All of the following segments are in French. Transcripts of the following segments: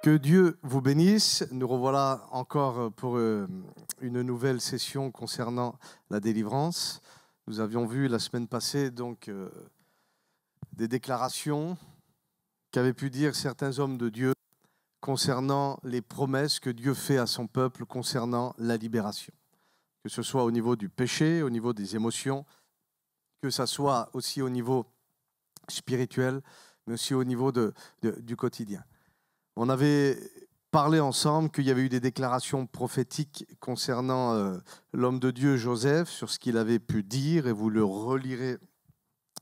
Que Dieu vous bénisse. Nous revoilà encore pour une nouvelle session concernant la délivrance. Nous avions vu la semaine passée donc des déclarations qu'avaient pu dire certains hommes de Dieu concernant les promesses que Dieu fait à son peuple concernant la libération. Que ce soit au niveau du péché, au niveau des émotions, que ce soit aussi au niveau spirituel, mais aussi au niveau du quotidien. On avait parlé ensemble qu'il y avait eu des déclarations prophétiques concernant l'homme de Dieu Joseph, sur ce qu'il avait pu dire, et vous le relirez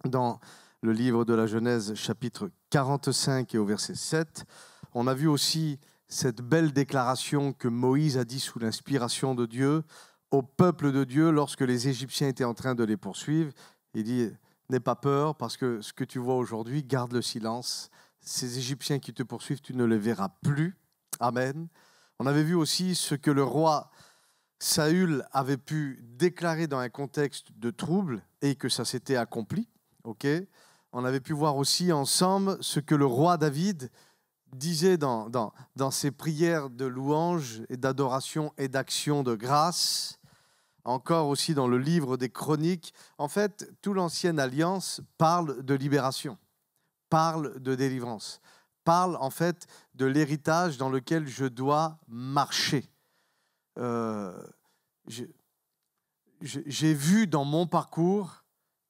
dans le livre de la Genèse, chapitre 45 et au verset 7. On a vu aussi cette belle déclaration que Moïse a dit sous l'inspiration de Dieu au peuple de Dieu lorsque les Égyptiens étaient en train de les poursuivre. Il dit « N'aie pas peur, parce que ce que tu vois aujourd'hui, garde le silence. » Ces Égyptiens qui te poursuivent, tu ne les verras plus. Amen. On avait vu aussi ce que le roi Saül avait pu déclarer dans un contexte de trouble et que ça s'était accompli. Okay. On avait pu voir aussi ensemble ce que le roi David disait dans ses prières de louange et d'adoration et d'action de grâce. Encore aussi dans le livre des Chroniques. En fait, toute l'Ancienne Alliance parle de libération, parle de délivrance, parle en fait de l'héritage dans lequel je dois marcher. J'ai vu dans mon parcours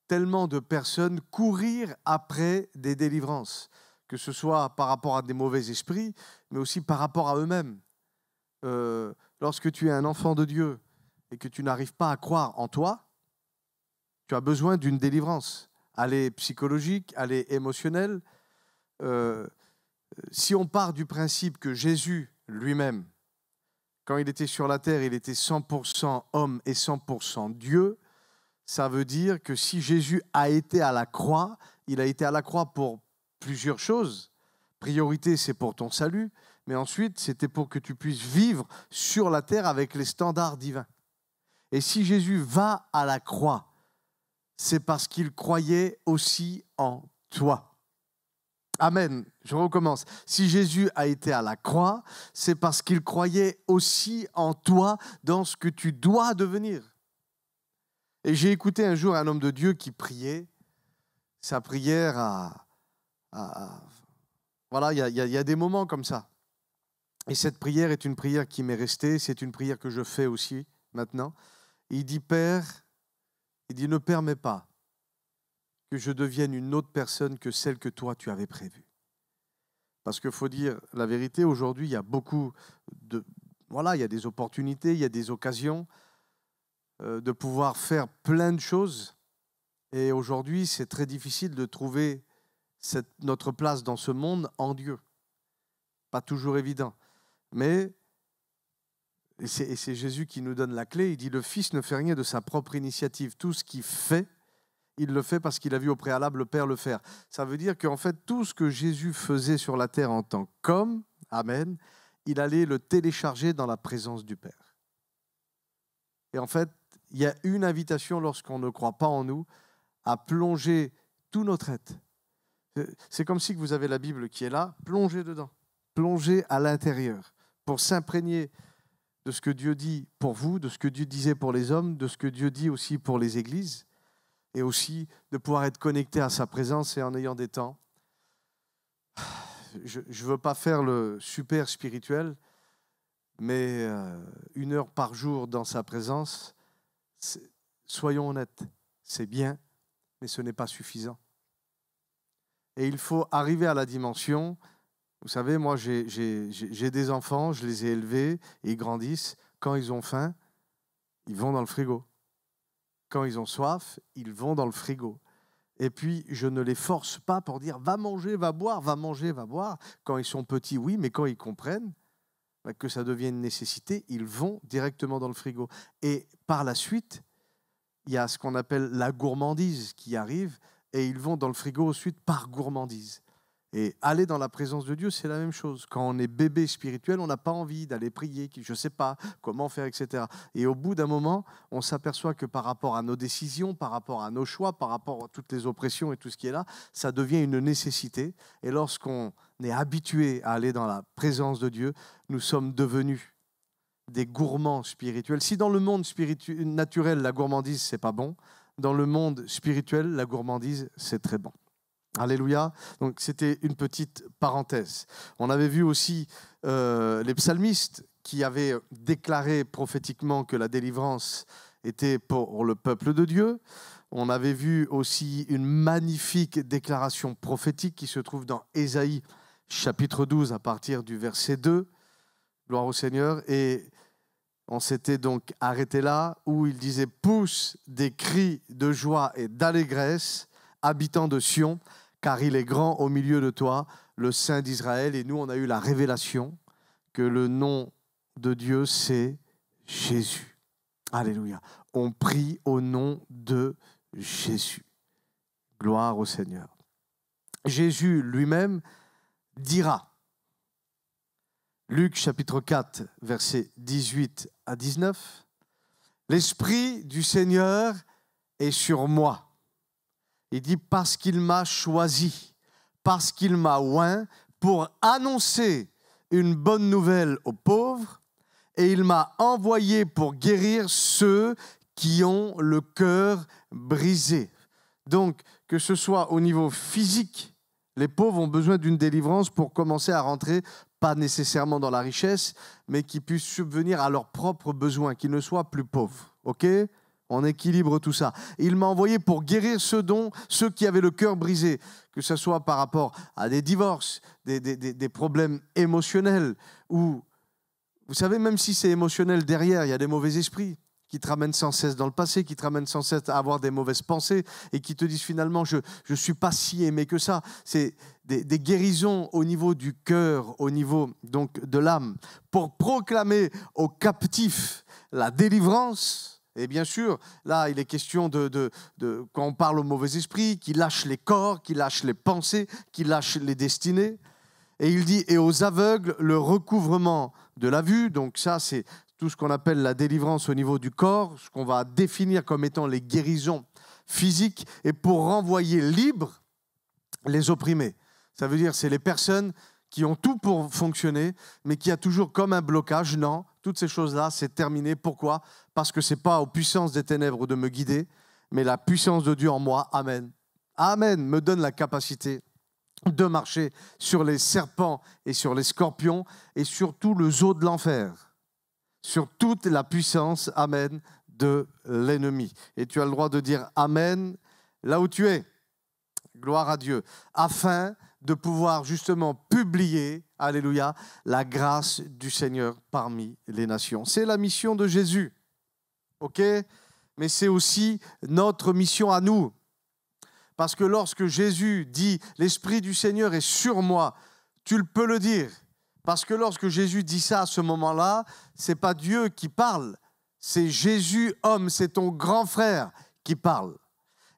tellement de personnes courir après des délivrances, que ce soit par rapport à des mauvais esprits, mais aussi par rapport à eux-mêmes. Lorsque tu es un enfant de Dieu et que tu n'arrives pas à croire en toi, tu as besoin d'une délivrance. Elle est psychologique, elle est émotionnelle. Si on part du principe que Jésus lui-même, quand il était sur la terre, il était 100% homme et 100% Dieu, ça veut dire que si Jésus a été à la croix, il a été à la croix pour plusieurs choses. Priorité, c'est pour ton salut, mais ensuite, c'était pour que tu puisses vivre sur la terre avec les standards divins. Et si Jésus va à la croix, c'est parce qu'il croyait aussi en toi. Amen. Je recommence. Si Jésus a été à la croix, c'est parce qu'il croyait aussi en toi, dans ce que tu dois devenir. Et j'ai écouté un jour un homme de Dieu qui priait. Sa prière voilà, il y a des moments comme ça. Et cette prière est une prière qui m'est restée. C'est une prière que je fais aussi maintenant. Il dit, Père, il dit, ne permets pas que je devienne une autre personne que celle que toi, tu avais prévue. Parce qu'il faut dire la vérité, aujourd'hui, il y a beaucoup de... Voilà, il y a des opportunités, il y a des occasions de pouvoir faire plein de choses. Et aujourd'hui, c'est très difficile de trouver notre place dans ce monde en Dieu. Pas toujours évident. Mais, et c'est Jésus qui nous donne la clé, il dit, le Fils ne fait rien de sa propre initiative. Tout ce qu'il fait, il le fait parce qu'il a vu au préalable le Père le faire. Ça veut dire qu'en fait, tout ce que Jésus faisait sur la terre en tant qu'homme, amen, il allait le télécharger dans la présence du Père. Et en fait, il y a une invitation lorsqu'on ne croit pas en nous à plonger tout notre être. C'est comme si vous avez la Bible qui est là, plongez dedans, plongez à l'intérieur pour s'imprégner de ce que Dieu dit pour vous, de ce que Dieu disait pour les hommes, de ce que Dieu dit aussi pour les églises. Et aussi de pouvoir être connecté à sa présence et en ayant des temps. Je ne veux pas faire le super spirituel, mais 1 heure par jour dans sa présence, soyons honnêtes, c'est bien, mais ce n'est pas suffisant. Et il faut arriver à la dimension, vous savez, moi j'ai des enfants, je les ai élevés, et ils grandissent, quand ils ont faim, ils vont dans le frigo. Quand ils ont soif, ils vont dans le frigo. Et puis, je ne les force pas pour dire « va manger, va boire, va manger, va boire ». Quand ils sont petits, oui, mais quand ils comprennent que ça devient une nécessité, ils vont directement dans le frigo. Et par la suite, il y a ce qu'on appelle la gourmandise qui arrive et ils vont dans le frigo ensuite par gourmandise. Et aller dans la présence de Dieu, c'est la même chose. Quand on est bébé spirituel, on n'a pas envie d'aller prier, je ne sais pas comment faire, etc. Et au bout d'un moment, on s'aperçoit que par rapport à nos décisions, par rapport à nos choix, par rapport à toutes les oppressions et tout ce qui est là, ça devient une nécessité. Et lorsqu'on est habitué à aller dans la présence de Dieu, nous sommes devenus des gourmands spirituels. Si dans le monde naturel, la gourmandise, c'est pas bon, dans le monde spirituel, la gourmandise, c'est très bon. Alléluia. Donc, c'était une petite parenthèse. On avait vu aussi les psalmistes qui avaient déclaré prophétiquement que la délivrance était pour le peuple de Dieu. On avait vu aussi une magnifique déclaration prophétique qui se trouve dans Ésaïe, chapitre 12, à partir du verset 2. Gloire au Seigneur. Et on s'était donc arrêté là, où il disait « Pousse des cris de joie et d'allégresse, habitants de Sion, car il est grand au milieu de toi, le Saint d'Israël. » Et nous, on a eu la révélation que le nom de Dieu, c'est Jésus. Alléluia. On prie au nom de Jésus. Gloire au Seigneur. Jésus lui-même dira, Luc chapitre 4, versets 18 à 19, « L'Esprit du Seigneur est sur moi. » Il dit, parce qu'il m'a choisi, parce qu'il m'a oint pour annoncer une bonne nouvelle aux pauvres, et il m'a envoyé pour guérir ceux qui ont le cœur brisé. Donc, que ce soit au niveau physique, les pauvres ont besoin d'une délivrance pour commencer à rentrer, pas nécessairement dans la richesse, mais qui puissent subvenir à leurs propres besoins, qu'ils ne soient plus pauvres. OK ? On équilibre tout ça. Il m'a envoyé pour guérir ceux qui avaient le cœur brisé, que ce soit par rapport à des divorces, des problèmes émotionnels, ou, vous savez, même si c'est émotionnel derrière, il y a des mauvais esprits qui te ramènent sans cesse dans le passé, qui te ramènent sans cesse à avoir des mauvaises pensées et qui te disent finalement, je ne suis pas si aimé que ça. C'est des guérisons au niveau du cœur, au niveau donc de l'âme, pour proclamer aux captifs la délivrance. Et bien sûr, là, il est question quand on parle aux mauvais esprits, qui lâchent les corps, qui lâchent les pensées, qui lâchent les destinées. Et il dit, et aux aveugles, le recouvrement de la vue. Donc ça, c'est tout ce qu'on appelle la délivrance au niveau du corps, ce qu'on va définir comme étant les guérisons physiques, et pour renvoyer libres les opprimés. Ça veut dire c'est les personnes qui ont tout pour fonctionner, mais qui a toujours comme un blocage. Non, toutes ces choses-là, c'est terminé. Pourquoi ? Parce que ce n'est pas aux puissances des ténèbres de me guider, mais la puissance de Dieu en moi. Amen. Amen me donne la capacité de marcher sur les serpents et sur les scorpions et sur tout le zoo de l'enfer, sur toute la puissance, amen, de l'ennemi. Et tu as le droit de dire amen là où tu es. Gloire à Dieu. Afin de pouvoir justement publier, alléluia, la grâce du Seigneur parmi les nations. C'est la mission de Jésus, ok ? Mais c'est aussi notre mission à nous. Parce que lorsque Jésus dit « L'Esprit du Seigneur est sur moi », tu peux le dire. Parce que lorsque Jésus dit ça à ce moment-là, ce n'est pas Dieu qui parle, c'est Jésus, homme, c'est ton grand frère qui parle.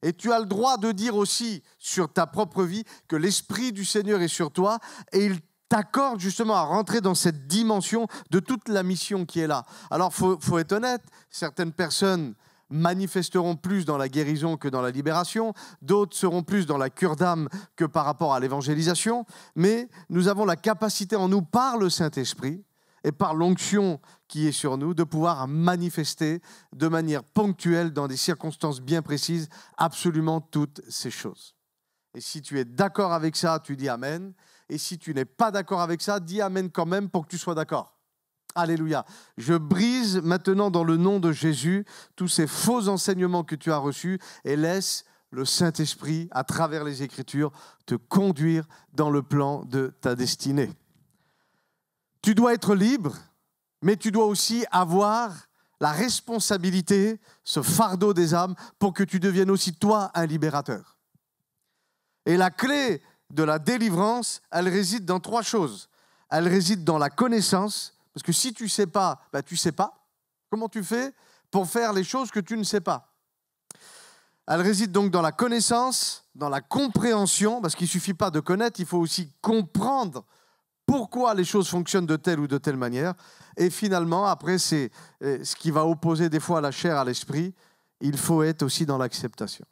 Et tu as le droit de dire aussi sur ta propre vie que l'Esprit du Seigneur est sur toi et il t'accorde justement à rentrer dans cette dimension de toute la mission qui est là. Alors, faut être honnête, certaines personnes manifesteront plus dans la guérison que dans la libération, d'autres seront plus dans la cure d'âme que par rapport à l'évangélisation, mais nous avons la capacité en nous, par le Saint-Esprit et par l'onction qui est sur nous, de pouvoir manifester de manière ponctuelle, dans des circonstances bien précises, absolument toutes ces choses. Et si tu es d'accord avec ça, tu dis Amen. Et si tu n'es pas d'accord avec ça, dis Amen quand même pour que tu sois d'accord. Alléluia. Je brise maintenant dans le nom de Jésus tous ces faux enseignements que tu as reçus et laisse le Saint-Esprit, à travers les Écritures, te conduire dans le plan de ta destinée. Tu dois être libre, mais tu dois aussi avoir la responsabilité, ce fardeau des âmes, pour que tu deviennes aussi toi un libérateur. Et la clé de la délivrance, elle réside dans 3 choses. Elle réside dans la connaissance, parce que si tu ne sais pas, tu ne sais pas. Comment tu fais pour faire les choses que tu ne sais pas ? Elle réside donc dans la connaissance, dans la compréhension, parce qu'il ne suffit pas de connaître, il faut aussi comprendre pourquoi les choses fonctionnent de telle ou de telle manière. Et finalement, après, c'est ce qui va opposer des fois la chair à l'esprit. Il faut être aussi dans l'acceptation.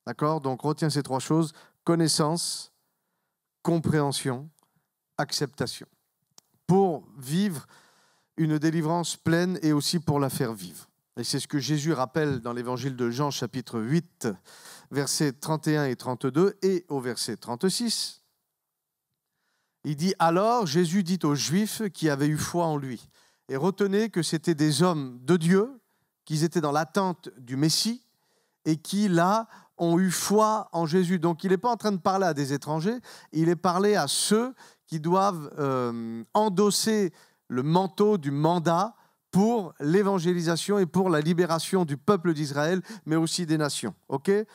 D'accord? Donc, retiens ces trois choses: connaissance, compréhension, acceptation. Pour vivre une délivrance pleine et aussi pour la faire vivre. Et c'est ce que Jésus rappelle dans l'évangile de Jean, chapitre 8, versets 31 et 32, et au verset 36. Il dit « Alors Jésus dit aux Juifs qui avaient eu foi en lui, et retenez que c'était des hommes de Dieu, qu'ils étaient dans l'attente du Messie, et qui, là, ont eu foi en Jésus. » Donc il n'est pas en train de parler à des étrangers, il est parlé à ceux qui doivent endosser le manteau du mandat pour l'évangélisation et pour la libération du peuple d'Israël, mais aussi des nations. Okay?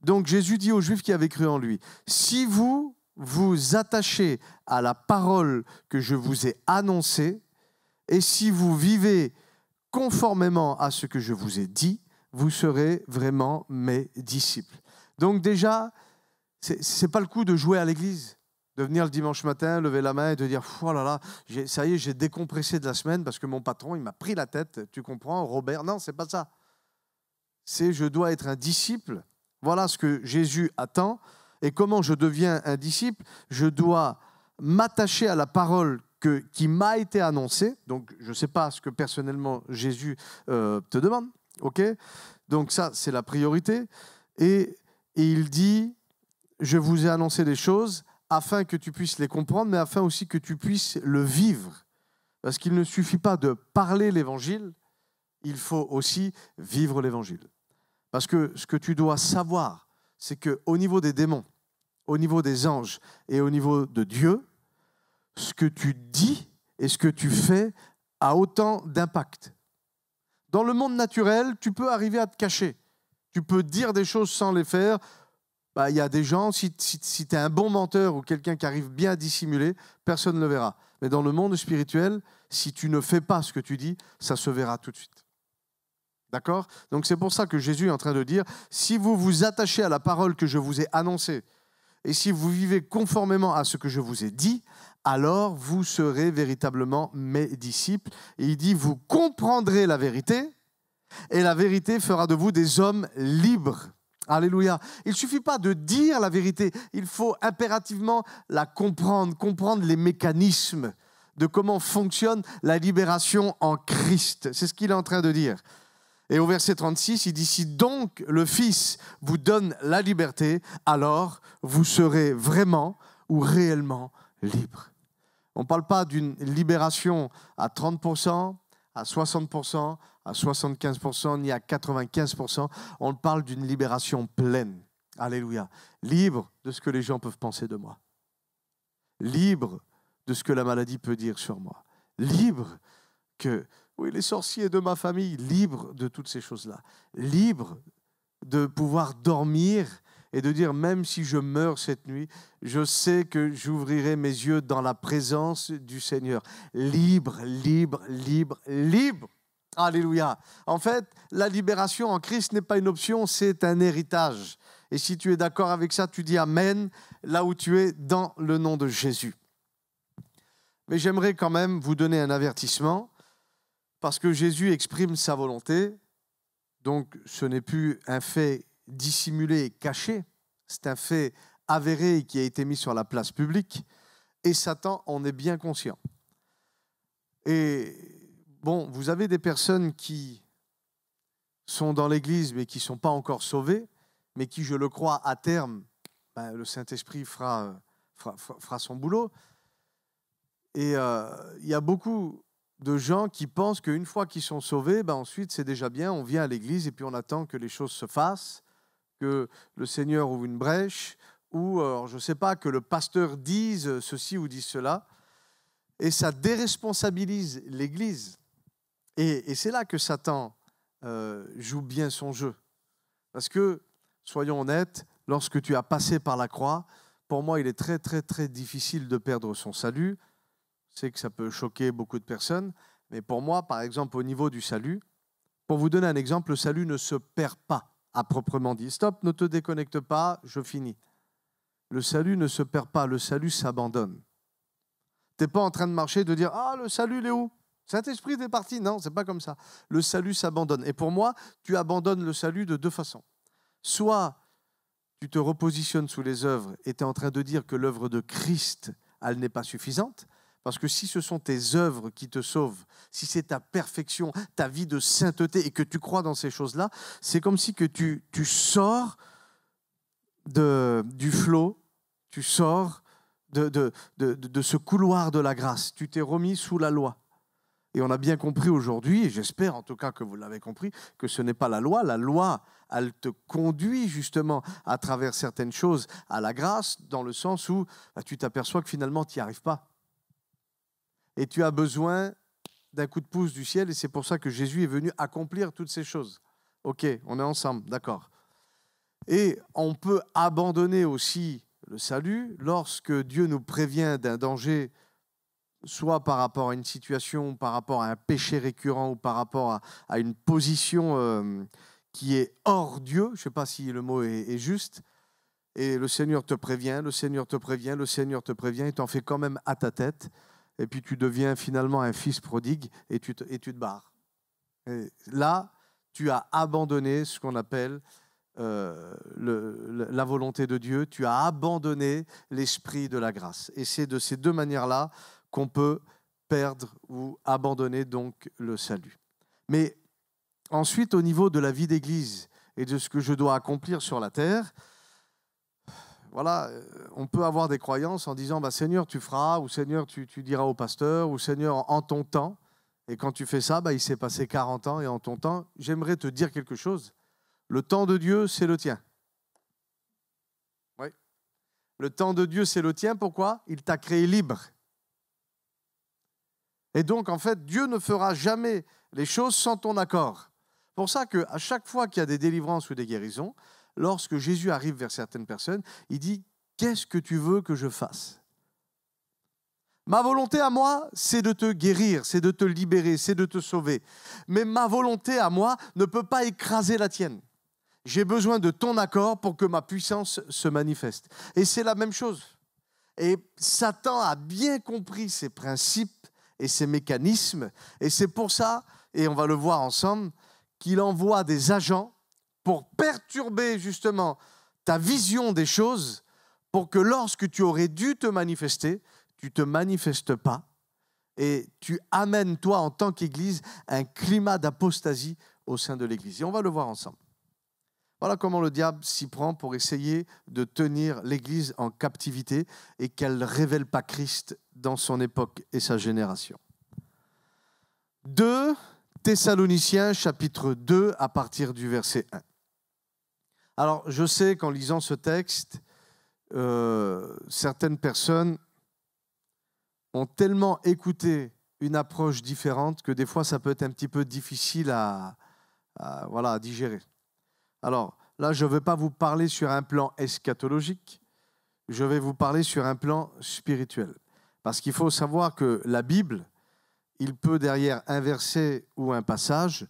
Donc Jésus dit aux Juifs qui avaient cru en lui, « Si vous vous attachez à la parole que je vous ai annoncée, et si vous vivez conformément à ce que je vous ai dit, vous serez vraiment mes disciples. » Donc déjà, ce n'est pas le coup de jouer à l'église, de venir le dimanche matin, lever la main et de dire « Oh là là, ça y est, j'ai décompressé de la semaine parce que mon patron, il m'a pris la tête, tu comprends, Robert ?» Non, ce n'est pas ça. C'est « Je dois être un disciple. » Voilà ce que Jésus attend. Et comment je deviens un disciple? Je dois m'attacher à la parole qui m'a été annoncée. Donc, je ne sais pas ce que personnellement Jésus te demande. Okay? Donc ça, c'est la priorité. Et il dit « Je vous ai annoncé des choses afin que tu puisses les comprendre, mais afin aussi que tu puisses le vivre. » Parce qu'il ne suffit pas de parler l'évangile, il faut aussi vivre l'évangile. Parce que ce que tu dois savoir, c'est qu'au niveau des démons, au niveau des anges et au niveau de Dieu, ce que tu dis et ce que tu fais a autant d'impact. Dans le monde naturel, tu peux arriver à te cacher. Tu peux dire des choses sans les faire. Il y a des gens, si tu es un bon menteur ou quelqu'un qui arrive bien à dissimuler, personne ne le verra. Mais dans le monde spirituel, si tu ne fais pas ce que tu dis, ça se verra tout de suite. D'accord? Donc c'est pour ça que Jésus est en train de dire, si vous vous attachez à la parole que je vous ai annoncée, et si vous vivez conformément à ce que je vous ai dit, alors vous serez véritablement mes disciples. Et il dit, vous comprendrez la vérité, et la vérité fera de vous des hommes libres. Alléluia. Il ne suffit pas de dire la vérité, il faut impérativement la comprendre, comprendre les mécanismes de comment fonctionne la libération en Christ. C'est ce qu'il est en train de dire. Et au verset 36, il dit « Si donc le Fils vous donne la liberté, alors vous serez vraiment ou réellement libre. » On ne parle pas d'une libération à 30%, à 60%, à 75%, ni à 95%. On parle d'une libération pleine. Alléluia. Libre de ce que les gens peuvent penser de moi. Libre de ce que la maladie peut dire sur moi. Libre que... Oui, les sorciers de ma famille, libres de toutes ces choses-là. Libres de pouvoir dormir et de dire, même si je meurs cette nuit, je sais que j'ouvrirai mes yeux dans la présence du Seigneur. Libre, libre, libre, libre. Alléluia. En fait, la libération en Christ n'est pas une option, c'est un héritage. Et si tu es d'accord avec ça, tu dis Amen, là où tu es, dans le nom de Jésus. Mais j'aimerais quand même vous donner un avertissement. Parce que Jésus exprime sa volonté, donc ce n'est plus un fait dissimulé et caché, c'est un fait avéré qui a été mis sur la place publique, et Satan en est bien conscient. Et bon, vous avez des personnes qui sont dans l'Église mais qui ne sont pas encore sauvées, mais qui, je le crois, à terme, le Saint-Esprit fera son boulot. Et il y a beaucoup de gens qui pensent qu'une fois qu'ils sont sauvés, ensuite c'est déjà bien, on vient à l'église et puis on attend que les choses se fassent, que le Seigneur ouvre une brèche, ou je ne sais pas, que le pasteur dise ceci ou dise cela, et ça déresponsabilise l'église. Et c'est là que Satan joue bien son jeu. Parce que, soyons honnêtes, lorsque tu as passé par la croix, pour moi il est très très très difficile de perdre son salut. Je sais que ça peut choquer beaucoup de personnes, mais pour moi, par exemple, au niveau du salut, pour vous donner un exemple, le salut ne se perd pas. à proprement dit. Stop, ne te déconnecte pas, je finis. Le salut ne se perd pas, le salut s'abandonne. Tu n'es pas en train de marcher et de dire « Ah, le salut, il est où ? Saint-Esprit, t'es parti ?» Non, ce n'est pas comme ça. Le salut s'abandonne. Et pour moi, tu abandonnes le salut de deux façons. Soit tu te repositionnes sous les œuvres et tu es en train de dire que l'œuvre de Christ, elle n'est pas suffisante. Parce que si ce sont tes œuvres qui te sauvent, si c'est ta perfection, ta vie de sainteté et que tu crois dans ces choses-là, c'est comme si que tu sors du flot, tu sors de ce couloir de la grâce. Tu t'es remis sous la loi. Et on a bien compris aujourd'hui, et j'espère en tout cas que vous l'avez compris, que ce n'est pas la loi. La loi, elle te conduit justement à travers certaines choses à la grâce, dans le sens où tu t'aperçois que finalement tu n'y arrives pas. Et tu as besoin d'un coup de pouce du ciel, et c'est pour ça que Jésus est venu accomplir toutes ces choses. Ok, on est ensemble, d'accord. Et on peut abandonner aussi le salut lorsque Dieu nous prévient d'un danger, soit par rapport à une situation, par rapport à un péché récurrent ou par rapport à une position qui est hors Dieu. Je ne sais pas si le mot est juste. Et le Seigneur te prévient, le Seigneur te prévient, le Seigneur te prévient, et t'en fais quand même à ta tête. Et puis tu deviens finalement un fils prodigue et tu te barres. Et là, tu as abandonné ce qu'on appelle la volonté de Dieu. Tu as abandonné l'esprit de la grâce. Et c'est de ces deux manières-là qu'on peut perdre ou abandonner donc le salut. Mais ensuite, au niveau de la vie d'Église et de ce que je dois accomplir sur la terre, voilà, on peut avoir des croyances en disant « Seigneur, tu feras » ou « Seigneur, tu diras au pasteur » ou « Seigneur, en ton temps ». Et quand tu fais ça, il s'est passé 40 ans et en ton temps, j'aimerais te dire quelque chose. Le temps de Dieu, c'est le tien. Oui. Le temps de Dieu, c'est le tien. Pourquoi ? Il t'a créé libre. Et donc, en fait, Dieu ne fera jamais les choses sans ton accord. C'est pour ça qu'à chaque fois qu'il y a des délivrances ou des guérisons, lorsque Jésus arrive vers certaines personnes, il dit « Qu'est-ce que tu veux que je fasse ?» Ma volonté à moi, c'est de te guérir, c'est de te libérer, c'est de te sauver. Mais ma volonté à moi ne peut pas écraser la tienne. J'ai besoin de ton accord pour que ma puissance se manifeste. Et c'est la même chose. Et Satan a bien compris ces principes et ces mécanismes. Et c'est pour ça, et on va le voir ensemble, qu'il envoie des agents pour perturber justement ta vision des choses, pour que lorsque tu aurais dû te manifester, tu ne te manifestes pas et tu amènes, toi, en tant qu'Église, un climat d'apostasie au sein de l'Église. Et on va le voir ensemble. Voilà comment le diable s'y prend pour essayer de tenir l'Église en captivité et qu'elle ne révèle pas Christ dans son époque et sa génération. 2 Thessaloniciens, chapitre 2, à partir du verset 1. Alors, je sais qu'en lisant ce texte, certaines personnes ont tellement écouté une approche différente que des fois, ça peut être un petit peu difficile à digérer. Alors, là, je ne vais pas vous parler sur un plan eschatologique, je vais vous parler sur un plan spirituel. Parce qu'il faut savoir que la Bible, il peut derrière un verset ou un passage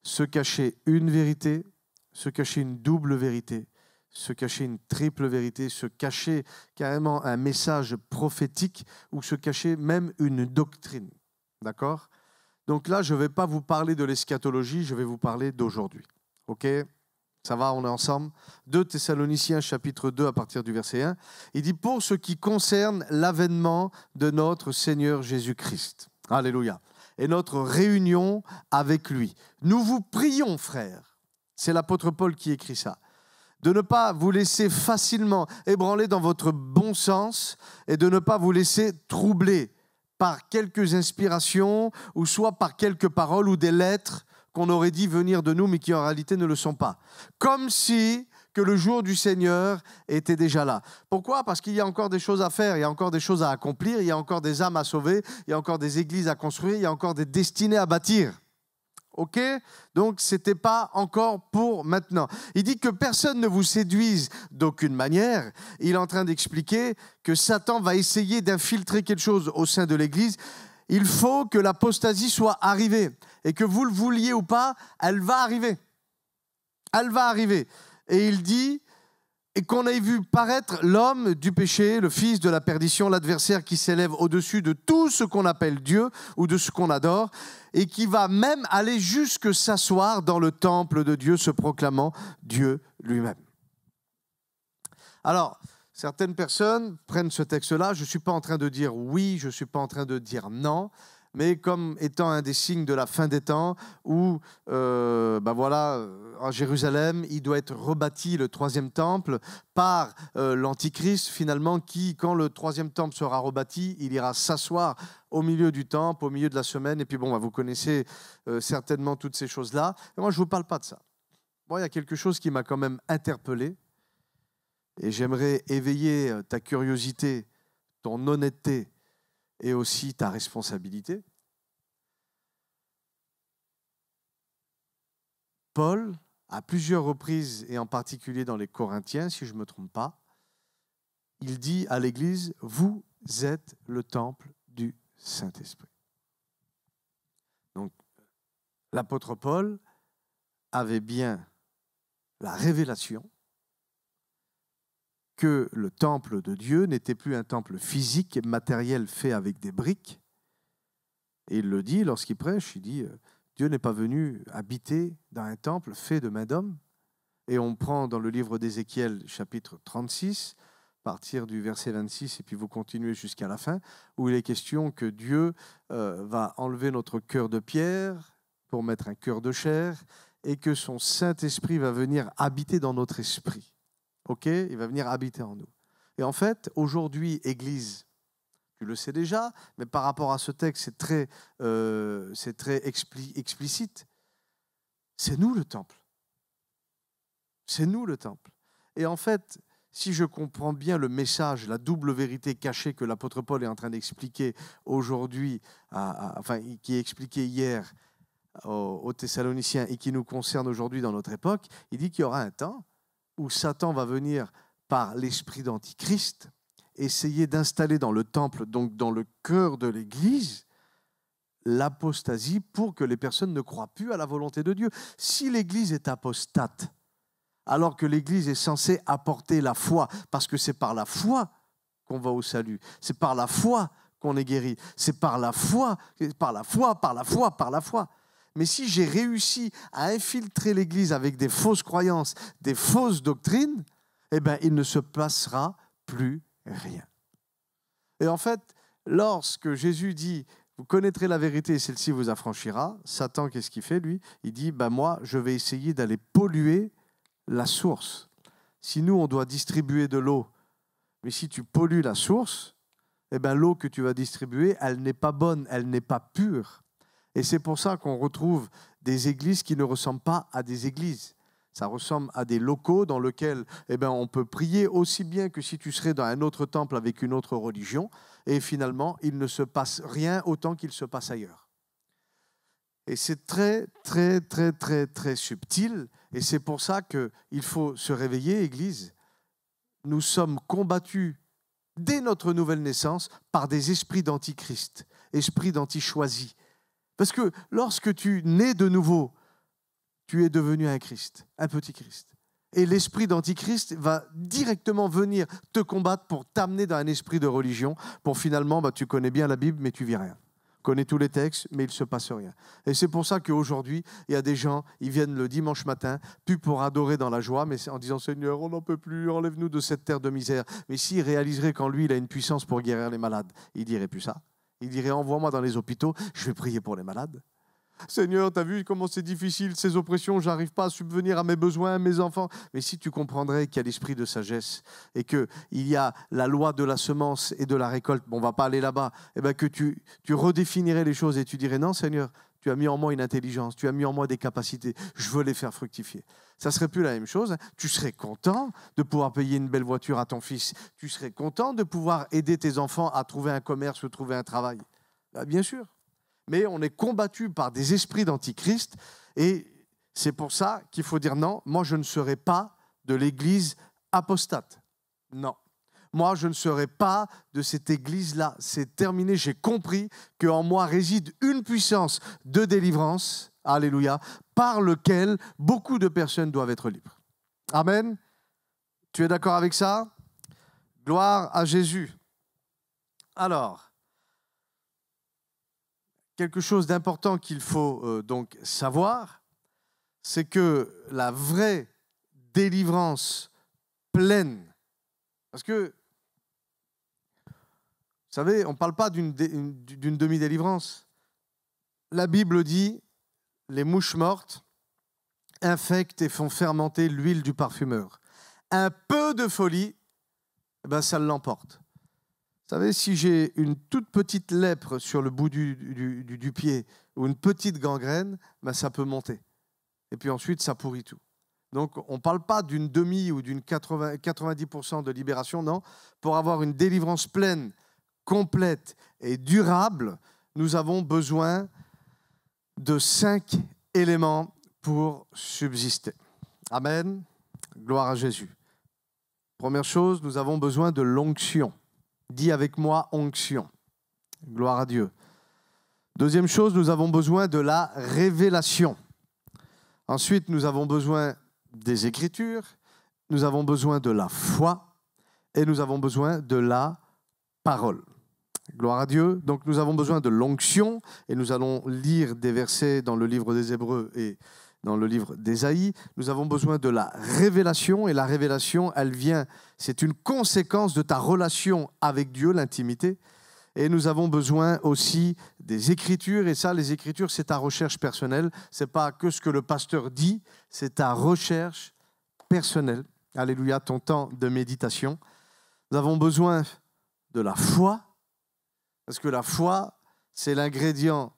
se cacher une vérité, se cacher une double vérité, se cacher une triple vérité, se cacher carrément un message prophétique ou se cacher même une doctrine. D'accord ? Donc là, je ne vais pas vous parler de l'eschatologie, je vais vous parler d'aujourd'hui. OK ? Ça va, on est ensemble ? 2 Thessaloniciens, chapitre 2, à partir du verset 1. Il dit « Pour ce qui concerne l'avènement de notre Seigneur Jésus-Christ. » Alléluia. Et notre réunion avec lui. Nous vous prions, frères. C'est l'apôtre Paul qui écrit ça. De ne pas vous laisser facilement ébranler dans votre bon sens et de ne pas vous laisser troubler par quelques inspirations ou soit par quelques paroles ou des lettres qu'on aurait dit venir de nous mais qui en réalité ne le sont pas. Comme si que le jour du Seigneur était déjà là. Pourquoi ? Parce qu'il y a encore des choses à faire, il y a encore des choses à accomplir, il y a encore des âmes à sauver, il y a encore des églises à construire, il y a encore des destinées à bâtir. OK ? Donc, ce n'était pas encore pour maintenant. Il dit que personne ne vous séduise d'aucune manière. Il est en train d'expliquer que Satan va essayer d'infiltrer quelque chose au sein de l'Église. Il faut que l'apostasie soit arrivée. Et que vous le vouliez ou pas, elle va arriver. Elle va arriver. Et il dit, et qu'on ait vu paraître l'homme du péché, le fils de la perdition, l'adversaire qui s'élève au-dessus de tout ce qu'on appelle Dieu ou de ce qu'on adore, et qui va même aller jusque s'asseoir dans le temple de Dieu, se proclamant Dieu lui-même. Alors, certaines personnes prennent ce texte-là, je ne suis pas en train de dire oui, je ne suis pas en train de dire non, mais comme étant un des signes de la fin des temps où, en Jérusalem, il doit être rebâti le troisième temple par l'Antichrist, finalement, qui, quand le troisième temple sera rebâti, il ira s'asseoir au milieu du temple, au milieu de la semaine, et puis vous connaissez certainement toutes ces choses-là. Et moi, je ne vous parle pas de ça. Bon, il y a quelque chose qui m'a quand même interpellé, et j'aimerais éveiller ta curiosité, ton honnêteté, et aussi ta responsabilité. Paul, à plusieurs reprises, et en particulier dans les Corinthiens, si je ne me trompe pas, il dit à l'Église, vous êtes le temple du Saint-Esprit. Donc, l'apôtre Paul avait bien la révélation que le temple de Dieu n'était plus un temple physique, matériel fait avec des briques. Et il le dit lorsqu'il prêche, il dit Dieu n'est pas venu habiter dans un temple fait de main d'homme. Et on prend dans le livre d'Ézéchiel, chapitre 36, à partir du verset 26, et puis vous continuez jusqu'à la fin, où il est question que Dieu va enlever notre cœur de pierre pour mettre un cœur de chair, et que son Saint-Esprit va venir habiter dans notre esprit. Ok, il va venir habiter en nous. Et en fait, aujourd'hui, Église, tu le sais déjà, mais par rapport à ce texte, c'est très explicite. C'est nous le temple. C'est nous le temple. Et en fait, si je comprends bien le message, la double vérité cachée que l'apôtre Paul est en train d'expliquer aujourd'hui, qui est expliqué hier aux Thessaloniciens et qui nous concerne aujourd'hui dans notre époque, il dit qu'il y aura un temps où Satan va venir par l'esprit d'Antichrist, essayer d'installer dans le temple, donc dans le cœur de l'Église, l'apostasie pour que les personnes ne croient plus à la volonté de Dieu. Si l'Église est apostate, alors que l'Église est censée apporter la foi, parce que c'est par la foi qu'on va au salut, c'est par la foi qu'on est guéri, c'est par la foi. Mais si j'ai réussi à infiltrer l'Église avec des fausses croyances, des fausses doctrines, eh bien, il ne se passera plus rien. Et en fait, lorsque Jésus dit « Vous connaîtrez la vérité et celle-ci vous affranchira », Satan, qu'est-ce qu'il fait, lui? Il dit « Moi, je vais essayer d'aller polluer la source. Si nous, on doit distribuer de l'eau, mais si tu pollues la source, eh bien, l'eau que tu vas distribuer, elle n'est pas bonne, elle n'est pas pure. » Et c'est pour ça qu'on retrouve des églises qui ne ressemblent pas à des églises. Ça ressemble à des locaux dans lesquels on peut prier aussi bien que si tu serais dans un autre temple avec une autre religion. Et finalement, il ne se passe rien autant qu'il se passe ailleurs. Et c'est très, très, très, très, très subtil. Et c'est pour ça qu'il faut se réveiller, Église. Nous sommes combattus dès notre nouvelle naissance par des esprits d'antichrist, esprits d'anti-choisis. Parce que lorsque tu nais de nouveau, tu es devenu un Christ, un petit Christ. Et l'esprit d'antichrist va directement venir te combattre pour t'amener dans un esprit de religion, pour finalement, tu connais bien la Bible, mais tu vis rien. Tu connais tous les textes, mais il ne se passe rien. Et c'est pour ça qu'aujourd'hui, il y a des gens, ils viennent le dimanche matin, plus pour adorer dans la joie, mais en disant « Seigneur, on n'en peut plus, enlève-nous de cette terre de misère ». Mais s'il réaliserait qu'en lui, il a une puissance pour guérir les malades, il ne dirait plus ça. Il dirait, envoie-moi dans les hôpitaux, je vais prier pour les malades. Seigneur, tu as vu comment c'est difficile, ces oppressions, je n'arrive pas à subvenir à mes besoins, à mes enfants. Mais si tu comprendrais qu'il y a l'esprit de sagesse et qu'il y a la loi de la semence et de la récolte, on ne va pas aller là-bas, que tu redéfinirais les choses et tu dirais, non Seigneur, tu as mis en moi une intelligence, tu as mis en moi des capacités, je veux les faire fructifier. Ça ne serait plus la même chose. Tu serais content de pouvoir payer une belle voiture à ton fils. Tu serais content de pouvoir aider tes enfants à trouver un commerce ou trouver un travail. Bien sûr. Mais on est combattu par des esprits d'antichrist et c'est pour ça qu'il faut dire non, moi je ne serai pas de l'église apostate. Non. Moi, je ne serai pas de cette église-là. C'est terminé. J'ai compris qu'en moi réside une puissance de délivrance. alléluia, par lequel beaucoup de personnes doivent être libres. Amen. Tu es d'accord avec ça? Gloire à Jésus. Alors, quelque chose d'important qu'il faut donc savoir, c'est que la vraie délivrance pleine, parce que, vous savez, on ne parle pas d'une demi-délivrance. La Bible dit, les mouches mortes infectent et font fermenter l'huile du parfumeur. Un peu de folie, eh ben, ça l'emporte. Vous savez, si j'ai une toute petite lèpre sur le bout du pied ou une petite gangrène, ben, ça peut monter. Et puis ensuite, ça pourrit tout. Donc, on ne parle pas d'une demi ou d'une 90% de libération, non. Pour avoir une délivrance pleine, complète et durable, nous avons besoin de 5 éléments pour subsister. Amen. Gloire à Jésus. Première chose, nous avons besoin de l'onction. Dis avec moi, onction. Gloire à Dieu. Deuxième chose, nous avons besoin de la révélation. Ensuite, nous avons besoin des Écritures, nous avons besoin de la foi et nous avons besoin de la parole. Gloire à Dieu. Donc, nous avons besoin de l'onction et nous allons lire des versets dans le livre des Hébreux et dans le livre d'Ésaïe. Nous avons besoin de la révélation et la révélation, elle vient, c'est une conséquence de ta relation avec Dieu, l'intimité. Et nous avons besoin aussi des Écritures. Et ça, les Écritures, c'est ta recherche personnelle. Ce n'est pas que ce que le pasteur dit, c'est ta recherche personnelle. Alléluia, ton temps de méditation. Nous avons besoin de la foi, parce que la foi, c'est l'ingrédient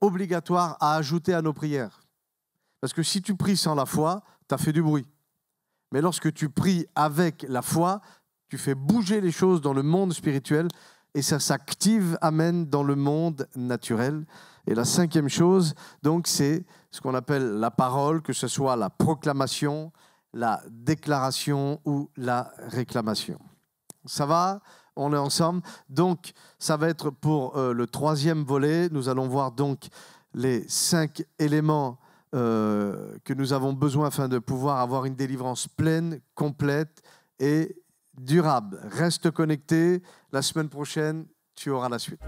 obligatoire à ajouter à nos prières. Parce que si tu pries sans la foi, tu as fait du bruit. Mais lorsque tu pries avec la foi, tu fais bouger les choses dans le monde spirituel et ça s'active, amen, dans le monde naturel. Et la cinquième chose, donc, c'est ce qu'on appelle la parole, que ce soit la proclamation, la déclaration ou la réclamation. Ça va? On est ensemble. Donc, ça va être pour le troisième volet. Nous allons voir donc les 5 éléments que nous avons besoin afin de pouvoir avoir une délivrance pleine, complète et durable. Reste connecté. La semaine prochaine, tu auras la suite.